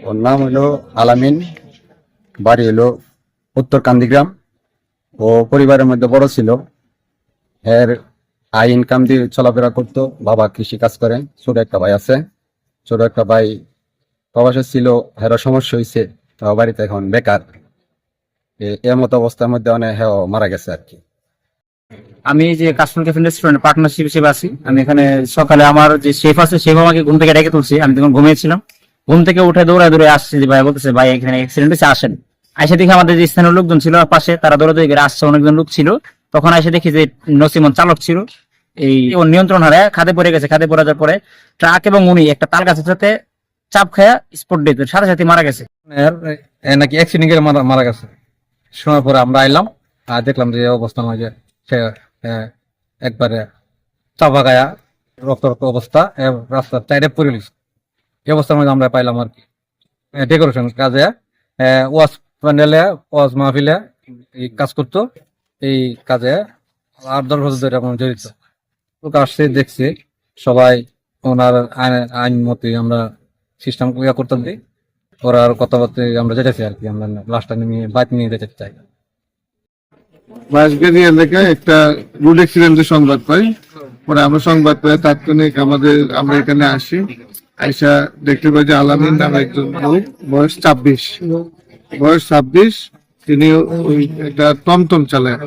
ওর নাম হলো আলামিন, বাড়ি হলো উত্তর কান্দিগ্রাম। ও পরিবারের মধ্যে বড় ছিল। এর আই ইনকাম দিয়ে চলাফেরা করতো। বাবা কৃষি কাজ করে। ছোট একটা ভাই আছে। ছোট একটা ভাই প্রবাসে ছিল। হেরো সমস্যা হয়েছে, তো বাড়িতে এখন বেকার। এমত অবস্থার মধ্যে অনেক হেও মারা গেছে আর কি। আমি এই যে কাস্টমার ক্যাফে রেস্টুরেন্ট পার্টনারশিপ হিসেবে আছি। আমি এখানে সকালে আমার যে শেফ আছে, শেফ আমাকে ঘুম থেকে ডেকে তুলছে। আমি তখন ঘুমিয়েছিলাম। ঘুম থেকে উঠে দৌড়ায় দৌড়ে আসছে, যে ভাই বলতেছে ভাই এখানে অ্যাক্সিডেন্ট হয়েছে, আসেন। আইসা দেখি আমাদের যে স্থানীয় লোকজন ছিল পাশে, তারা দৌড়াদৌড়ি করে আসছে, অনেকজন লোক ছিল। তখন এসে দেখি যে নসিমন চালক ছিল, এই ওর নিয়ন্ত্রণ হারায় খাদে পড়ে গেছে। খাদে পড়ে যাওয়ার পরে ট্রাক এবং উনি একটা তাল গাছের সাথে চাপ খায়া স্পট ডেথ, সাথে সাথে মারা গেছে। নাকি অ্যাক্সিডেন্ট করে মারা গেছে। শোনার পরে আমরা আইলাম আর দেখলাম যে এই অবস্থা নয়, যে সে একবারে চাপা গায়া রক্ত রক্ত অবস্থা, রাস্তার সাইডে পড়ে গেছে। এই অবস্থার মধ্যে আমরা পাইলাম আর কি। ডেকোরেশন কাজে, ওয়াজ প্যান্ডেলে, ওয়াজ মাহফিলে এই কাজ করতো। এই কাজে 8-10 বছর ধরে এখন জড়িত। তো আসছে দেখছি সবাই, ওনার আইন মতে আমরা সিস্টেম করতে দিই। ওরা আর কথাবার্তা আমরা যেতেছি আর কি। আমরা লাস্টটা নিয়ে বাইক নিয়ে যেতে চাই। বাঁশগাড়ি এলাকায় একটা রোড অ্যাক্সিডেন্টের সংবাদ পাই। পরে আমরা সংবাদ পাই, তাৎক্ষণিক আমরা এখানে আসি। আইসা দেখতে পাই যে আলামিন নামে একজন লোক, বয়স 26। তিনি ওই একটা টমটম চালায়,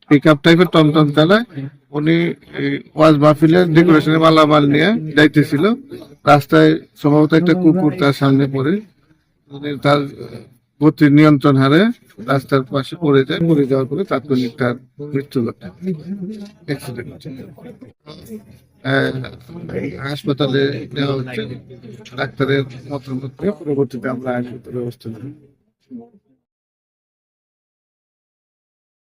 পিক আপ টাইপের টমটম চালায়। উনি ওয়াজ মাহফিলের ডেকোরেশনের মালামাল নিয়ে যাইতেছিল। রাস্তায় সম্ভবত একটা কুকুর তার সামনে পড়ে, তার গতির নিয়ন্ত্রণ হারে রাস্তার পাশে পড়ে যায়। পড়ে যাওয়ার পরে তাৎক্ষণিক তার মৃত্যু ঘটে, অ্যাক্সিডেন্ট। হাসপাতালে নেওয়া হচ্ছে। ডাক্তারের মতামত নিয়ে পরবর্তীতে আমরা আইনগত ব্যবস্থা নেব।